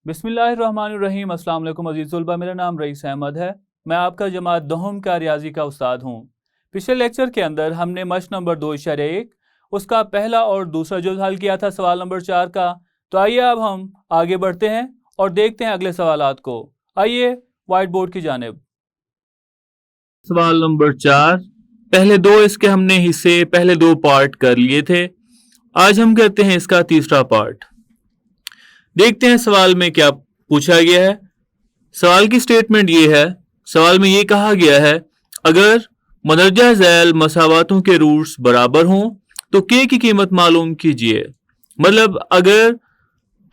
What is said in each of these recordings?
बिस्मिल्लाहिर्रहमानिर्रहीम। अस्सलाम वालेकुम अज़ीज़ तुलबा, मेरा नाम रईस अहमद है। मैं आपका जमात दहम का रियाजी का उस्ताद हूँ। पिछले लेक्चर के अंदर हमने मश्क नंबर 2.1 उसका पहला और दूसरा जुज़ हल किया था सवाल नंबर 4 का। तो आइए अब हम आगे बढ़ते हैं और देखते हैं अगले सवालात को। आइए वाइट बोर्ड की जानिब। सवाल नंबर 4, पहले दो इसके हमने हिस्से पहले दो पार्ट कर लिए थे। आज हम करते हैं इसका तीसरा पार्ट। देखते हैं सवाल में क्या पूछा गया है। सवाल की स्टेटमेंट ये है, सवाल में ये कहा गया है अगर मदरजा झैल मसावातों के रूट्स बराबर हों तो के की कीमत मालूम कीजिए। मतलब अगर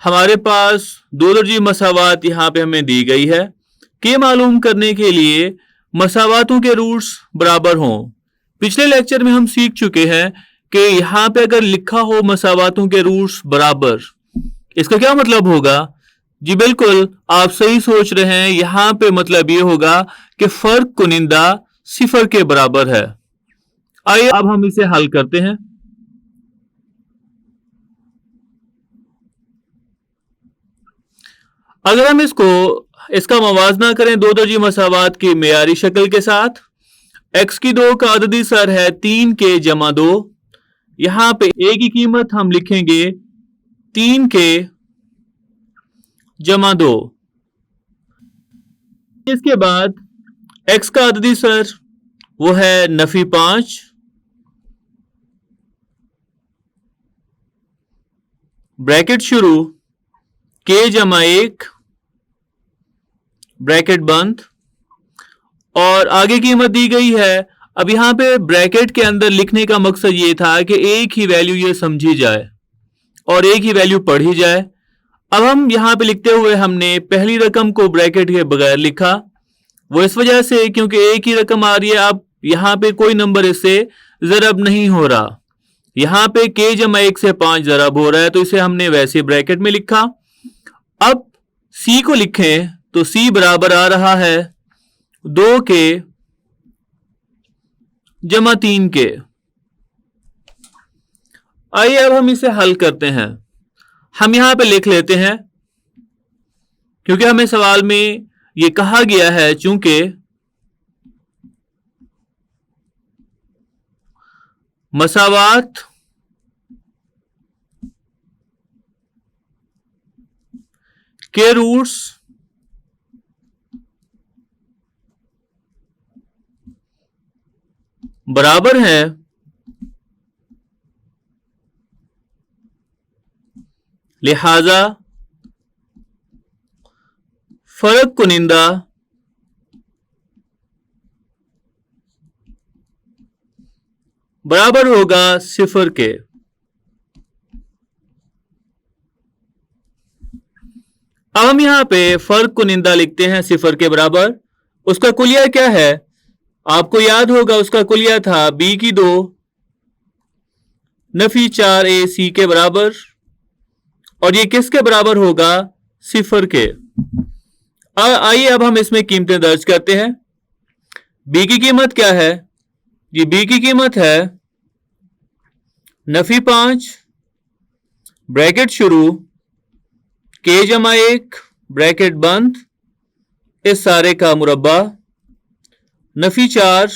हमारे पास दो दर्जी मसावात यहाँ पे हमें दी गई है, के मालूम करने के लिए मसावातों के रूट्स बराबर हों। पिछले लेक्चर में हम सीख चुके हैं कि यहाँ पे अगर लिखा हो मसावातों के रूट्स बराबर, इसका क्या मतलब होगा? जी बिल्कुल, आप सही सोच रहे हैं। यहाँ पे मतलब ये होगा कि फर्क कुनिंदा सिफर के बराबर है। आइए अब हम इसे हल करते हैं। अगर हम इसका मवाजना करें दो दर्जी मसावात की मेयारी शक्ल के साथ, x की 2 का अददी सर है 3 के जमा 2। यहां पे a की कीमत हम लिखेंगे 3 के जमा 2। इसके बाद x का अददी सर वो है नफी 5, ब्रैकेट शुरू के जमा 1 ब्रैकेट बंद, और आगे कीमत दी गई है। अब यहां पे ब्रैकेट के अंदर लिखने का मकसद ये था कि एक ही वैल्यू ये समझी जाए और एक ही वैल्यू पढ़ी जाए। अब हम यहां पे लिखते हुए हमने पहली रकम को ब्रैकेट के बगैर लिखा, वो इस वजह से क्योंकि एक ही रकम आ रही है। अब यहां पे कोई नंबर इससे ज़रब नहीं हो रहा। यहां पे के जमा 1 से 5 ज़रब हो रहा है, तो इसे हमने वैसे ब्रैकेट में लिखा। अब सी को लिखें तो सी बराबर आ रहा है 2 के जमा 3 के। आइए अब हम इसे हल करते हैं। हम यहां पे लिख लेते हैं क्योंकि हमें सवाल में ये कहा गया है चूंकि मसावात के रूट्स बराबर हैं, लिहाजा फर्क कुनिंदा बराबर होगा सिफर के। अब हम यहां पे फर्क कुनिंदा लिखते हैं सिफर के बराबर। उसका कुलिया क्या है? आपको याद होगा उसका कुलिया था b की 2 नफी 4 a c के बराबर, और ये किसके बराबर होगा? सिफर के। आइए अब हम इसमें कीमतें दर्ज करते हैं। b की कीमत क्या है? जी b की कीमत है नफी 5 ब्रैकेट शुरू के जमा 1 ब्रैकेट बंद, इस सारे का मुरब्बा नफी 4।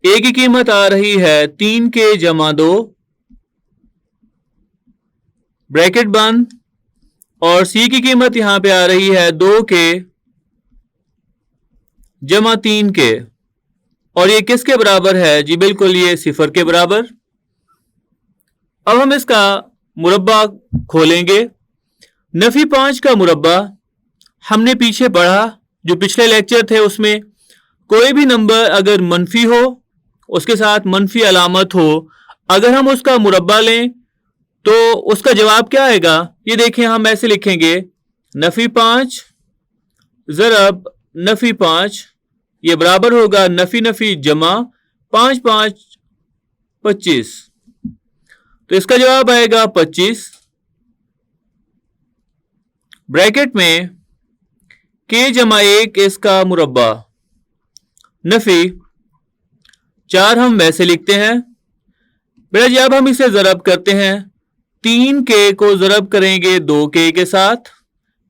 ए की कीमत आ रही है 3 के जमा 2 ब्रैकेट बंद, और सी की कीमत यहां पे आ रही है 2 के जमा 3 के, और ये किसके बराबर है? जी बिल्कुल, ये सिफर के बराबर। अब हम इसका मुरब्बा खोलेंगे। नफी 5 का मुरब्बा हमने पीछे पढ़ा, जो पिछले लेक्चर थे उसमें कोई भी नंबर अगर मनफी हो, उसके साथ मनफी अलामत हो, अगर हम उसका मुरब्बा लें तो उसका जवाब क्या आएगा? ये देखें, हम ऐसे लिखेंगे नफी 5 ज़रब नफी 5, ये बराबर होगा नफी नफी जमा 5 5 25, तो इसका जवाब आएगा 25। ब्रैकेट में के जमा 1 इसका मुरब्बा नफी 4 हम वैसे लिखते हैं। बेटा जब हम इसे ज़रब करते हैं 3 के को ज़रब करेंगे 2 के साथ,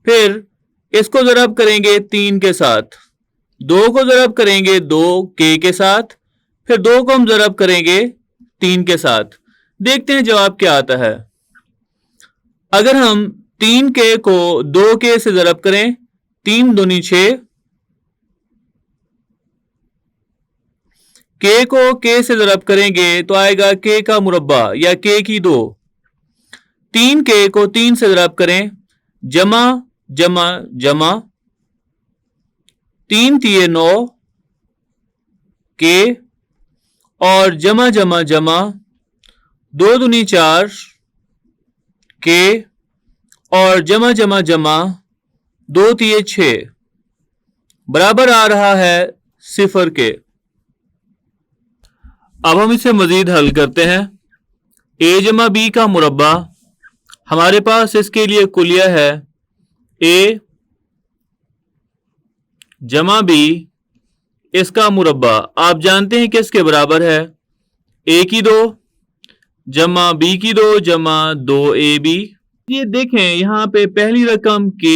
फिर इसको ज़रब करेंगे 3 के साथ, 2 को ज़रब करेंगे 2k के साथ, फिर 2 को हम ज़रब करेंगे 3 के साथ। देखते हैं जवाब क्या आता है। अगर हम 3k को 2k से ज़रब करें, 3 दूनी 6, k को k से ज़रब करेंगे तो आएगा k का मुरब्बा या k की 2। 3k को 3 से ज़रब करें, जमा जमा जमा, 3 तिये 9 k और जमा जमा जमा, 2 दूनी 4 k और जमा जमा जमा, 2 तिये 6 बराबर आ रहा है 0 के। अब हम इसे मजीद हल करते हैं। a जमा b का मुरब्बा, हमारे पास इसके लिए कुलिया है a जमा b, इसका मुरब्बा आप जानते हैं कि इसके बराबर है a की 2 जमा b की 2 जमा 2ab। ये देखें यहाँ पे पहली रकम k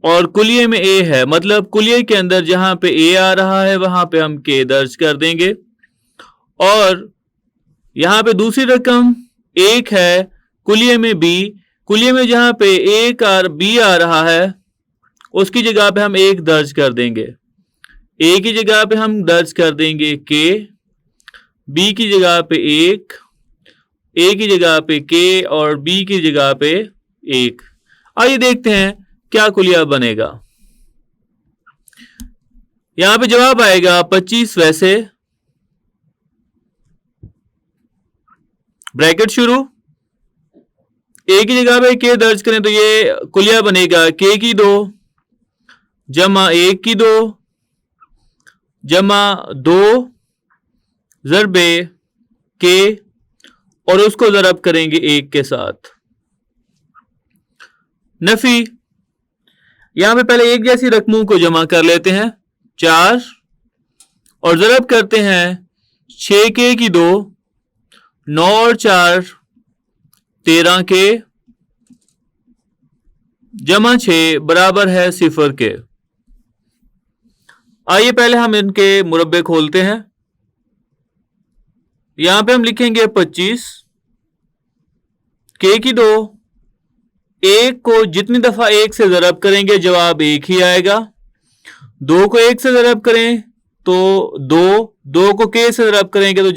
और कुलिये में a है, मतलब कुलिये के अंदर जहाँ पे a आ रहा है वहां पे हम k दर्ज कर देंगे। और यहाँ पे दूसरी रकम 1 है, कुलिये में b, कुलिये में जहाँ पे a और b आ रहा है उसकी जगह पे हम 1 दर्ज कर देंगे। a की जगह पे हम दर्ज कर देंगे k, b की जगह पे 1, a की जगह पे k और b की जगह पे 1। आइए देखते हैं क्या कुलिया बनेगा। यहां पे जवाब आएगा 25। वैसे ब्रैकेट शुरू, a की जगह पे k दर्ज करें तो ये कुलिया बनेगा k की 2 जमा 1 की 2 जमा 2 ज़रबे k और उसको ज़रब करेंगे 1 के साथ। नफी, यहां पे पहले एक जैसी रकमों को जमा कर लेते हैं 4 और ज़रब करते हैं 6k की 2, 9 और 4 13k जमा 6 बराबर है 0 के। आइए पहले हम इनके मुरब्बे खोलते हैं। यहां पे हम लिखेंगे 25, k की 2, 1 को जितनी दफा 1 से ज़रब करेंगे जवाब 1 ही आएगा। 2 को 1 से ज़रब करें तो 2, 2 को k से ज़रब करेंगे तो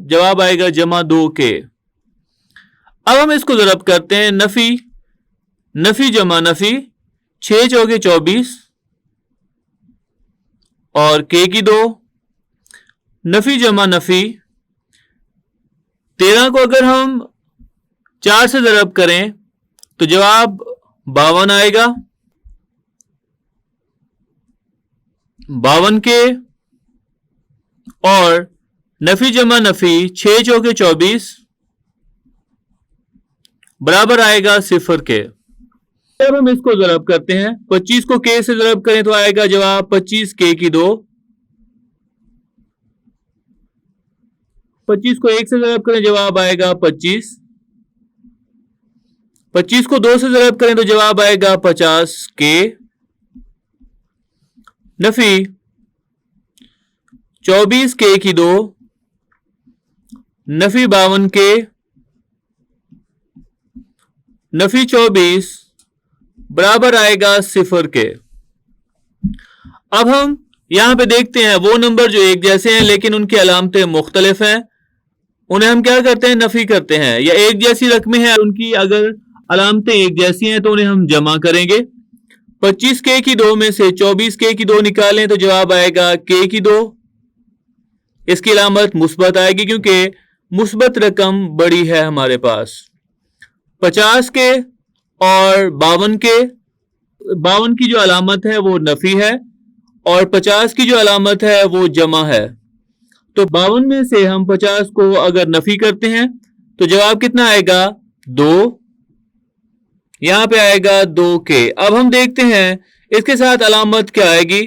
जवाब आएगा जमा 2k। अब हम इसको ज़रब करते हैं नफी, नफी जमा नफी, 6 चौके 24 और k की 2, नफी जमा नफी, 13 को अगर हम 4 से ज़रब करें तो जवाब 52 आएगा। 52 के और नफी जमा नफी, 6 चौके 24 बराबर आएगा 0 के। अब हम इसको ज़रब करते हैं, 25 को k से ज़रब करें तो आएगा जवाब 25 k की 2, 25 को 1 से ज़रब करें जवाब आएगा 25, 25 को 2 से ज़रब करें तो जवाब आएगा 50 k। नफी 24 k की 2, नफी 52 k, नफी 24 बराबर आएगा 0 के। अब हम यहां पे देखते हैं वो नंबर जो एक जैसे हैं लेकिन उनकी अलामतें मुख्तलिफ हैं, उन्हें हम क्या करते हैं, नफी करते हैं। या एक जैसी रकमें हैं, उनकी अगर अलामतें एक जैसी हैं तो उन्हें हम जमा करेंगे। 25k की 2 में से 24k की 2 निकालें तो जवाब आएगा k की 2। इसकी अलामत मुस्बत आएगी क्योंकि मुस्बत रकम बड़ी है हमारे पास। 50k और 52 की जो अलामत है वो नफी है और 50 की जो अलामत है वो जमा है। तो 52 में से हम 50 को अगर नफी करते हैं तो जवाब कितना आएगा, 2। यहां पे आएगा 2k। अब हम देखते हैं इसके साथ अलामत क्या आएगी,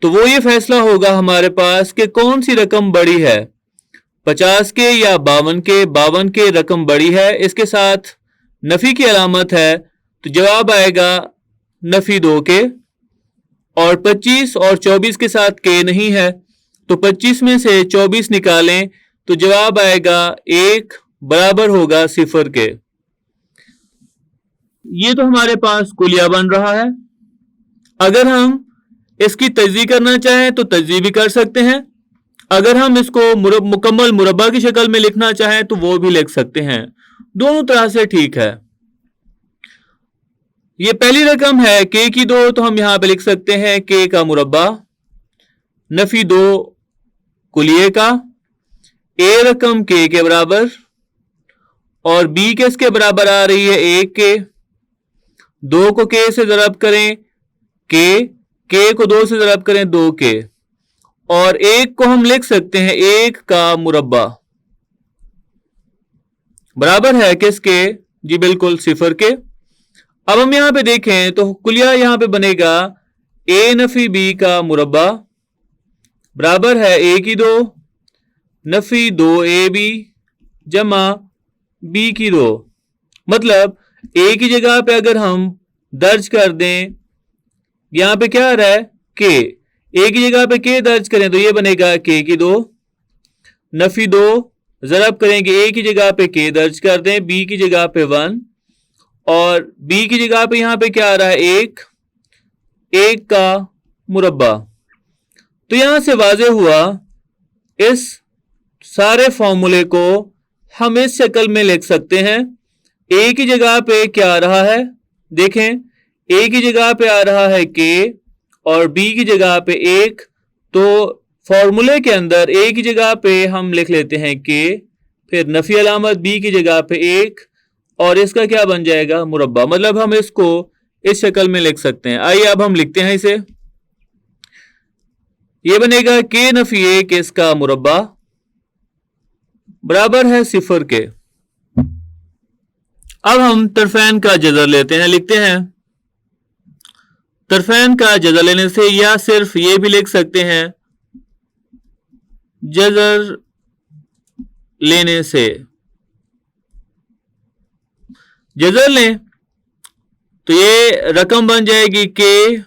तो वो ये फैसला होगा हमारे पास कि कौन सी रकम बड़ी है, 50k या 52k। 52k रकम बड़ी है, इसके साथ नफी की अलामत है तो जवाब आएगा नफी 2 के, और 25 और 24 के साथ के नहीं है, तो 25 में से 24 निकालें तो जवाब आएगा 1 बराबर होगा 0 के। ये तो हमारे पास कुलिया बन रहा है। अगर हम इसकी तजज़ी करना चाहें तो तजज़ी भी कर सकते हैं। अगर हम इसको मुकम्मल मुरब्बा की शक्ल में लिखना चाहें तो वो भी लिख सकते हैं। दोनों तरह से ठीक है। ये पहली रकम है के की 2, तो हम यहां पे लिख सकते हैं के का मुरब्बा नफी 2 कुलिये का, ए रकम के बराबर, और बी किसके बराबर आ रही है 1 के। 2 को के से ज़रब करें के को 2 से ज़रब करें 2 के, और 1 को हम लिख सकते हैं 1 का मुरब्बा बराबर है किसके, जी बिल्कुल 0 के। अब हम यहां पे देखें तो कुलिया यहां पे बनेगा ए नफी बी का मुरब्बा बराबर है ए की 2 नफी 2 ए बी जमा बी की 2। मतलब ए की जगह पे अगर हम दर्ज कर दें, यहां पे क्या आ रहा है के, ए की जगह पे के दर्ज करें तो ये बनेगा के की 2 नफी 2, ज़रब करेंगे ए की जगह पे के दर्ज कर दें, बी की जगह पे 1, और बी की जगह पे यहां पे क्या आ रहा है 1 का मुरब्बा। तो यहां से वाज़ेह हुआ इस सारे फॉर्मूले को हम इस शक्ल में लिख सकते हैं। ए की जगह पे क्या आ रहा है, देखें ए की जगह पे आ रहा है के और बी की जगह पे 1, तो फॉर्मूले के अंदर ए की जगह पे हम लिख लेते हैं के, फिर नफी अलामत बी की जगह पे 1, और इसका क्या बन जाएगा मुरब्बा। मतलब हम इसको इस शक्ल में लिख सकते हैं। आइए अब हम लिखते हैं इसे। ये बनेगा के नफी 1 इसका मुरब्बा बराबर है 0 के। अब हम तरफैन का जज़र लेते हैं, लिखते हैं तरफैन का जज़र लेने से, या सिर्फ ये भी लिख सकते हैं जज़र लेने से। जज़र लें तो ये रकम बन जाएगी के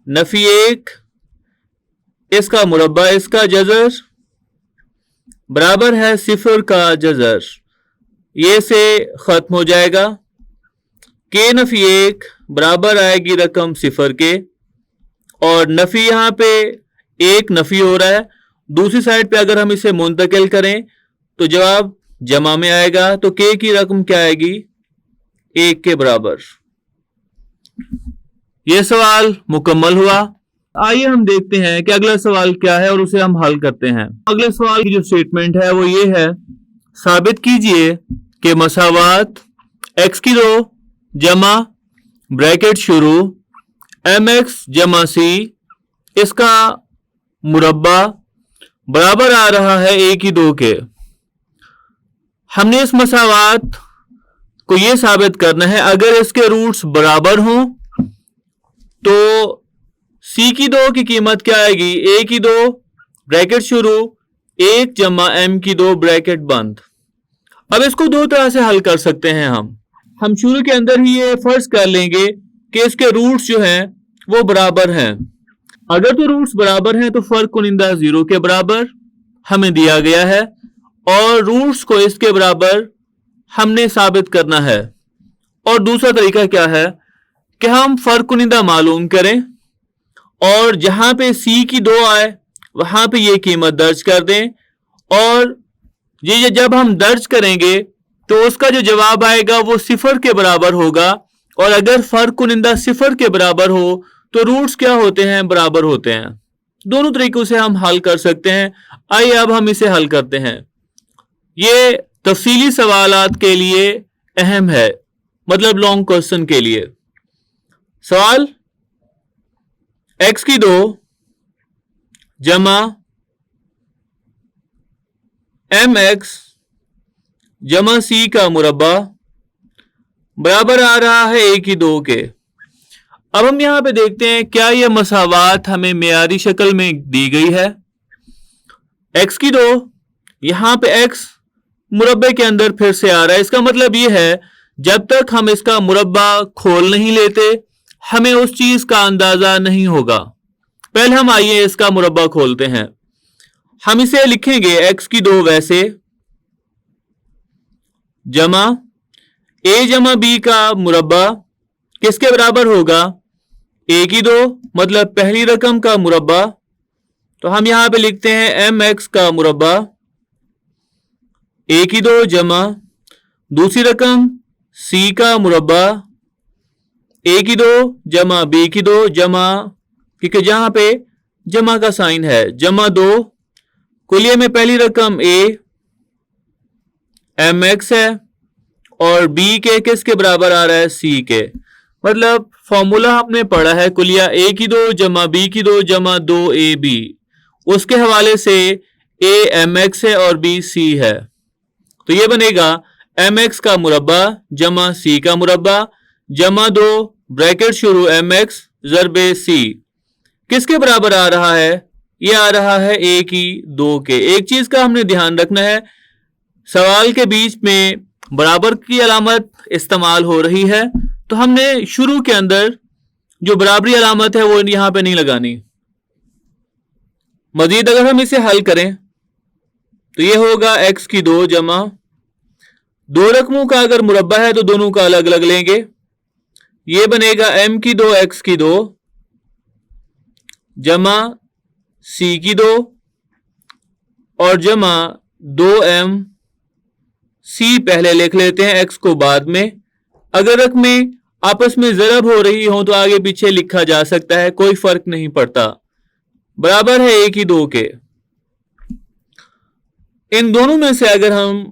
नफी 1 इसका मुरब्बा इसका जज़र बराबर है 0 का जज़र। ये से खत्म हो जाएगा। के नफी 1 बराबर आएगी रकम 0 के, और नफी यहां पे 1 नफी हो रहा है, दूसरी साइड पे अगर हम इसे मुंतकिल करें तो जवाब जमा में आएगा। तो के की रकम क्या आएगी 1 के बराबर। यह सवाल मुकम्मल हुआ। आइए हम देखते हैं कि अगला सवाल क्या है और उसे हम हल करते हैं। अगले सवाल की जो स्टेटमेंट है वो ये है, साबित कीजिए कि मसावात x की 2 जमा ब्रैकेट शुरू mx जमा c इसका मुरब्बा बराबर आ रहा है a की 2 के। हमने इस मसावात को यह साबित करना है, अगर इसके रूट्स बराबर हों तो c की 2 की कीमत क्या आएगी, a की 2 ब्रैकेट शुरू 1 जमा m की 2 ब्रैकेट बंद। अब इसको दो तरह से हल कर सकते हैं। हम शुरू के अंदर ही ये फर्ज कर लेंगे कि इसके रूट्स जो हैं वो बराबर हैं। अगर तो रूट्स बराबर हैं तो फर्क कुनिंदा 0 के बराबर हमें दिया गया है, और रूट्स को इसके बराबर हमने साबित करना है। और दूसरा तरीका क्या है कि हम फर्क कुनिंदा मालूम करें और जहां पे c की 2 आए वहां पे ये कीमत दर्ज कर दें, और ये जब हम दर्ज करेंगे तो उसका जो जवाब आएगा वो 0 के बराबर होगा। और अगर फर्क कुनिंदा 0 के बराबर हो तो रूट्स क्या होते हैं, बराबर होते हैं। दोनों तरीकों से हम हल कर सकते हैं। आइए अब हम इसे हल करते हैं। ये तफसीली सवालात के लिए अहम है, मतलब लॉन्ग क्वेश्चन के लिए। सवाल x की 2 जमा mx जमा c का मुरब्बा बराबर आ रहा है a की 2 के। अब हम यहां पे देखते हैं क्या यह मसावात हमें मेयारी शक्ल में दी गई है। x की 2 यहां पे x मुरब्बे के अंदर फिर से आ रहा है। इसका मतलब यह है जब तक हम इसका मुरब्बा खोल नहीं लेते हमें उस चीज का अंदाजा नहीं होगा। पहले हम आइए इसका मुरब्बा खोलते हैं। हम इसे लिखेंगे x की 2 वैसे जमा a जमा b का मुरब्बा किसके बराबर होगा, a की 2 मतलब पहली रकम का मुरब्बा। तो हम यहां पे लिखते हैं mx का मुरब्बा a की 2 जमा दूसरी रकम c का मुरब्बा a की 2 जमा b की 2 जमा, क्योंकि जहां पे जमा का साइन है, जमा 2 कुलिये में पहली रकम a mx है और b के किसके बराबर आ रहा है, c के। मतलब फॉर्मूला हमने पढ़ा है कुलिया a की 2 जमा b की 2 जमा 2ab, उसके हवाले से a mx है और b c है। तो ये बनेगा mx का मुरब्बा जमा c का मुरब्बा जमा 2 ब्रैकेट शुरू mx ज़रबे c किसके बराबर आ रहा है, ये आ रहा है a की 2 के। एक चीज का हमने ध्यान रखना है, सवाल के बीच में बराबर की अलामत इस्तेमाल हो रही है, तो हमने शुरू के अंदर जो बराबरी अलामत है वो यहां पे नहीं लगानी। मजीद अगर हम इसे हल करें तो ये होगा x की 2 जमा 2 रकमों का अगर मुरब्बा है तो दोनों का अलग अलग लेंगे, ये बनेगा m की 2 x की 2 जमा c की 2 और जमा 2m c पहले लिख लेते हैं, x को बाद में। अगर रकमें आपस में ज़रब हो रही हो तो आगे पीछे लिखा जा सकता है, कोई फर्क नहीं पड़ता, बराबर है a की 2 के। इन दोनों में से अगर हम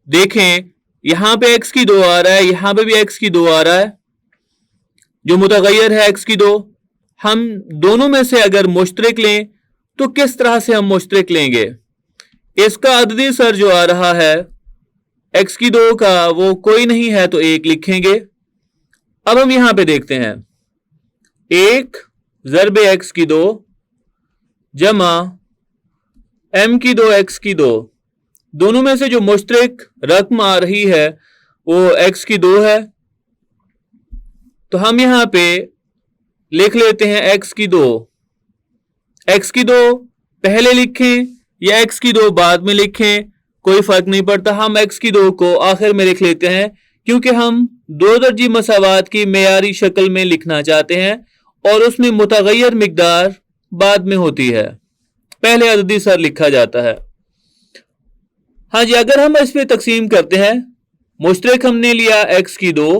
देखें, यहां पे x की 2 आ रहा है, यहां पे भी x की 2 आ रहा है, जो मुतगय्यर है x की 2। हम दोनों में से अगर मुश्तरक लें तो किस तरह से हम मुश्तरक लेंगे, इसका अददी सर जो आ रहा है x की 2 का वो कोई नहीं है तो 1 लिखेंगे। अब हम यहां पे देखते हैं 1 ज़रबे x की 2 जमा m की 2 x की 2, दोनों में से जो मुश्तरक रकम आ रही है वो x की 2 है, तो हम यहां पे लिख लेते हैं x की 2। x की 2 पहले लिखें या x की 2 बाद में लिखें कोई फर्क नहीं पड़ता, हम x की 2 को आखिर में लिख लेते हैं क्योंकि हम 2 दर्जी मसावात की मेयारी शक्ल में लिखना चाहते हैं और उसमें मुतगय्यर मिकदार बाद में होती है, पहले अददी सर लिखा जाता है। हाँ जी, अगर हम इसमें तकसीम करते हैं, मुश्तरक हमने लिया x की 2,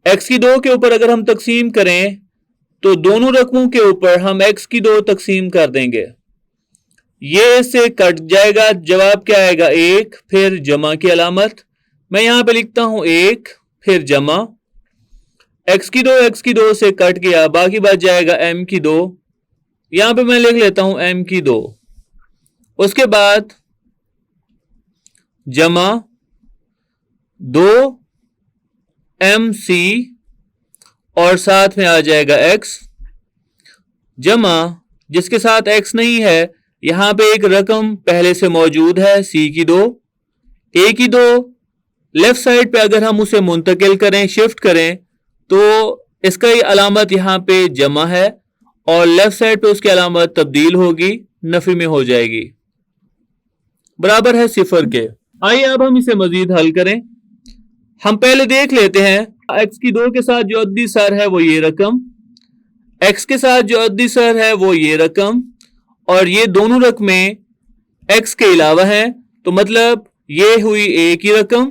x की 2 के ऊपर अगर हम तकसीम करें तो दोनों रकमों के ऊपर हम x की 2 तकसीम कर देंगे, ये इससे कट जाएगा, जवाब क्या आएगा 1 फिर जमा की अलामत। मैं यहां पे लिखता हूं 1 फिर जमा, x की 2 से कट गया, बाकी बच जाएगा m की 2, यहां पे मैं लिख लेता हूं m की 2। उसके बाद जमा 2 mc और साथ में आ जाएगा x जमा, जिसके साथ x नहीं है यहां पे एक रकम पहले से मौजूद है c की 2, a की 2 लेफ्ट साइड पे अगर हम उसे मुंतकिल करें, शिफ्ट करें तो इसका ये अलामत यहां पे जमा है और लेफ्ट साइड पे उसकी अलामत तब्दील होगी, नफी में हो जाएगी, बराबर है 0 के। आइए अब हम इसे मजीद हल करें। हम पहले देख लेते हैं x की 2 के साथ जो अद्दी सर है वो ये रकम, x के साथ जो अद्दी सर है वो ये रकम, और ये दोनों रकमें x के अलावा हैं, तो मतलब ये हुई a की रकम,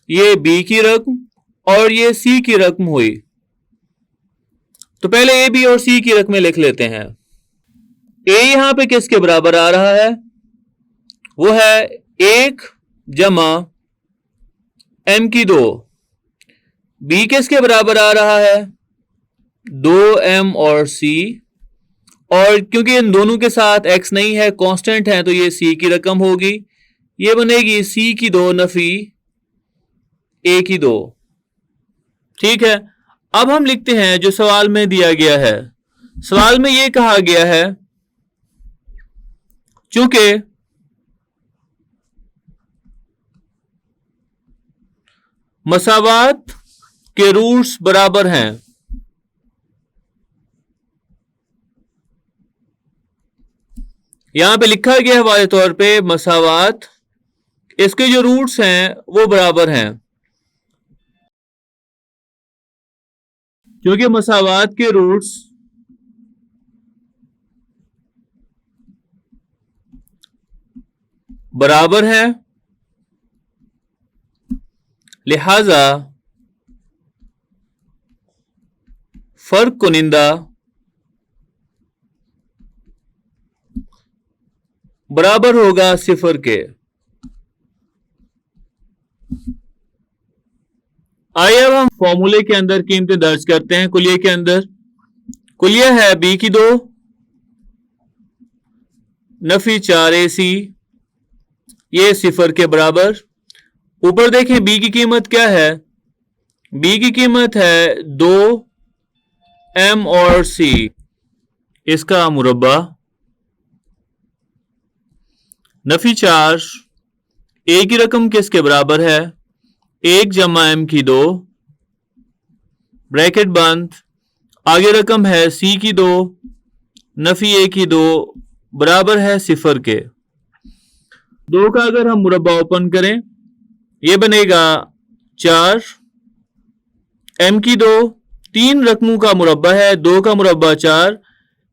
ये b की रकम और ये c की रकम हुई। तो पहले a, b और c की रकमें लिख लेते हैं। a यहां पे किसके बराबर आ रहा है, वो है 1 जमा m की 2, b किसके बराबर आ रहा है 2m और c, और क्योंकि इन दोनों के साथ x नहीं है, कांस्टेंट है, तो ये c की रकम होगी, ये बनेगी c की 2 नफी a की 2। ठीक है, अब हम लिखते हैं जो सवाल में दिया गया है। सवाल में ये कहा गया है चूंकि मसावात के रूट्स बराबर हैं, यहां पे लिखा गया है वाले तौर पे मसावात, इसके जो रूट्स हैं वो बराबर हैं, क्योंकि मसावात के रूट्स बराबर हैं, लिहाजा फर्क कुनिंदा बराबर होगा 0 के। आइए अब हम फॉर्मूले के अंदर कीमतें दर्ज करते हैं। कुलिये के अंदर कुलिया है b की 2 नफी 4ac, ये 0 के बराबर। ऊपर देखें b की कीमत क्या है, b की कीमत है 2m और c, इसका मुरब्बा। नफी 4, a की रकम किसके बराबर है, 1 जमा m की 2, ब्रैकेट बंद, आगे रकम है c की 2 नफी a की 2 बराबर है 0 के। 2 का अगर हम मुरब्बा ओपन करें, ये बनेगा 4 m की 2, 3 रकमों का मुरब्बा है, 2 का मुरब्बा 4,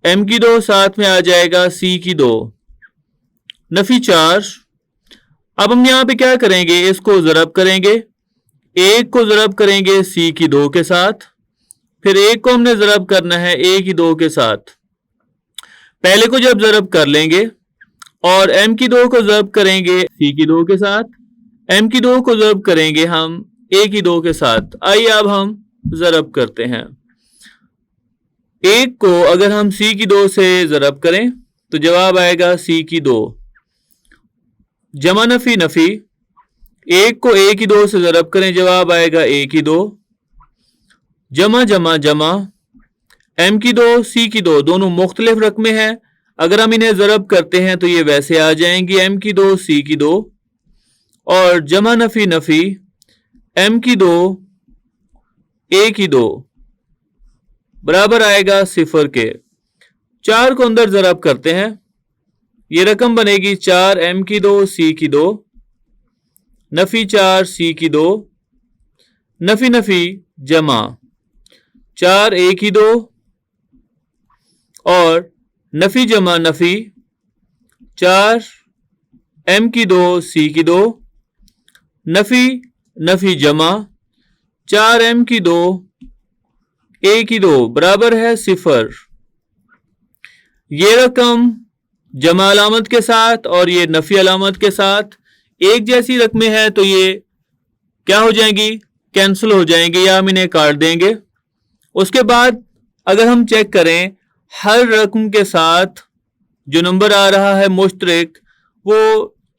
m की 2 साथ में आ जाएगा c की 2 नफी 4। अब हम यहां पे क्या करेंगे, इसको ज़रब करेंगे, 1 को ज़रब करेंगे c की 2 के साथ, फिर 1 को हमने ज़रब करना है a की 2 के साथ। पहले को जब ज़रब कर लेंगे और m की 2 को ज़रब करेंगे c की 2 के साथ, m की 2 को ज़रब करेंगे हम a की 2 के साथ। आइए अब हम ज़रब करते हैं। 1 को अगर हम c की 2 से ज़रब करें तो जवाब आएगा c की 2, जमा नफी नफी, 1 को a की 2 से ज़रब करें, जवाब आएगा a की 2, जमा जमा जमा, m की 2 c की 2 दोनों मुख्तलिफ रकमें हैं, अगर हम इन्हें ज़रब करते हैं तो ये वैसे आ जाएंगी m की 2 c की 2, और जमा नफी नफी, m की 2 a की 2 बराबर आएगा 0 के। 4 को अंदर ज़रब करते हैं, ये रकम बनेगी 4 m की 2 c की 2 नफी 4 c की 2 नफी नफी जमा 4 a की 2 और नफी जमा नफी 4 m की 2 c की 2 नफी नफी जमा 4 m की 2 a की 2 बराबर है 0। ये रकम जमा अलामत के साथ और ये नफी अलामत के साथ एक जैसी रकमें हैं, तो ये क्या हो जाएंगी, कैंसिल हो जाएंगी, या हम इन्हें काट देंगे। उसके बाद अगर हम चेक करें, हर रकम के साथ जो नंबर आ रहा है मुश्तरक वो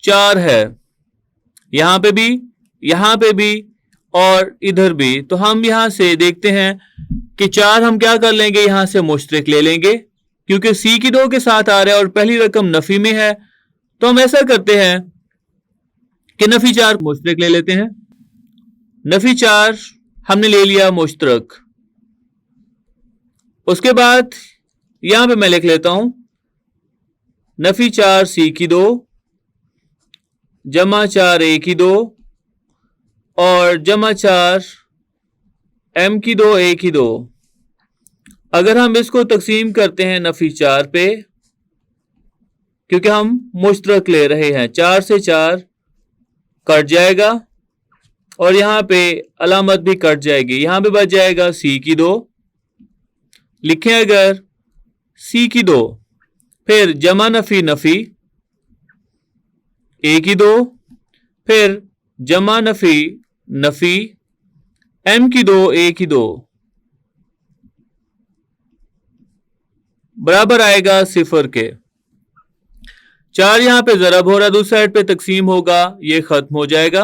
4 है, यहां पे भी, यहां पे भी और इधर भी। तो हम यहां से देखते हैं कि 4 हम क्या कर लेंगे, यहां से मुश्तरक ले लेंगे, क्योंकि c की 2 के साथ आ रहा है और पहली रकम नफी में है, तो हम ऐसा करते हैं कि नफी 4 मुश्तरक ले लेते हैं। नफी 4 हमने ले लिया मुश्तरक। उसके बाद यहां पे मैं लिख लेता हूं नफी 4 c की 2 जमा 4 a की 2 और जमा 4 m की 2 a की 2। अगर हम इसको तकसीम करते हैं नफी 4 पे, क्योंकि हम मुश्तरक ले रहे हैं, 4 से 4 कट जाएगा और यहां पे अलामत भी कट जाएगी, यहां पे बच जाएगा c की 2। लिखें अगर c की 2, फिर जमा नफी नफी a की 2, फिर जमा नफी नफी m की 2 a की 2 बराबर आएगा 0 के। 4 यहां पे ज़रब हो रहा है, दूसरी साइड पे तकसीम होगा, ये खत्म हो जाएगा।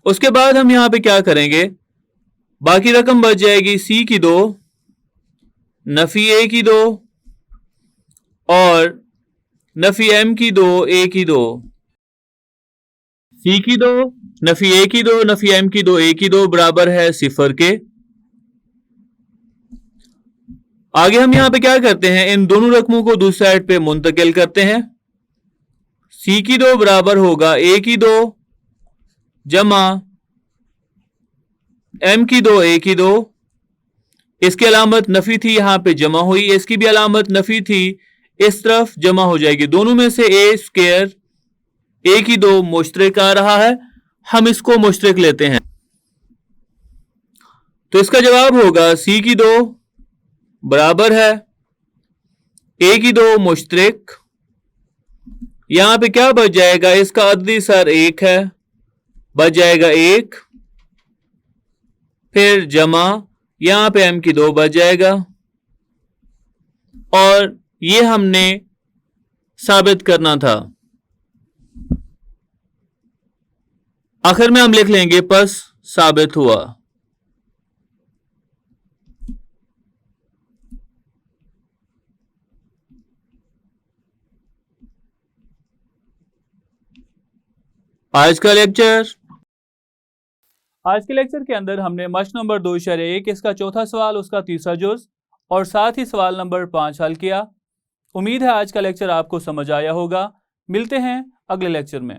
उसके बाद हम यहां पे क्या करेंगे, बाकी रकम बच जाएगी c की 2 नफी a की 2 और नफी m की 2 a की 2, c की 2 नफी a की 2 नफी m की 2 a की 2 बराबर है 0 के। आगे हम यहां पे क्या करते हैं, इन दोनों रकमों को दूसरी साइड पे मुंतकिल करते हैं। सी की 2 बराबर होगा ए की 2 जमा एम की 2 ए की 2। इसकी अलामत नफी थी, यहां पे जमा हुई, इसकी भी अलामत नफी थी, इस तरफ जमा हो जाएगी। दोनों में से ए स्क्वायर ए की 2 मुश्तरक आ रहा है, हम इसको मुश्तरक लेते हैं। तो इसका जवाब होगा सी की 2 बराबर है ए की 2 मुश्तरक। यहां पे क्या बच जाएगा, इसका अददी सर 1 है, बच जाएगा 1, फिर जमा यहां पे एम की 2 बच जाएगा, और ये हमने साबित करना था। आखिर में हम लिख लेंगे बस साबित हुआ। आज का लेक्चर। आज के लेक्चर के अंदर हमने मश्क नंबर 2.1 इसका चौथा सवाल, उसका तीसरा जुज और साथ ही सवाल नंबर 5 हल किया। उम्मीद है आज का लेक्चर आपको समझ आया होगा। मिलते हैं अगले लेक्चर में।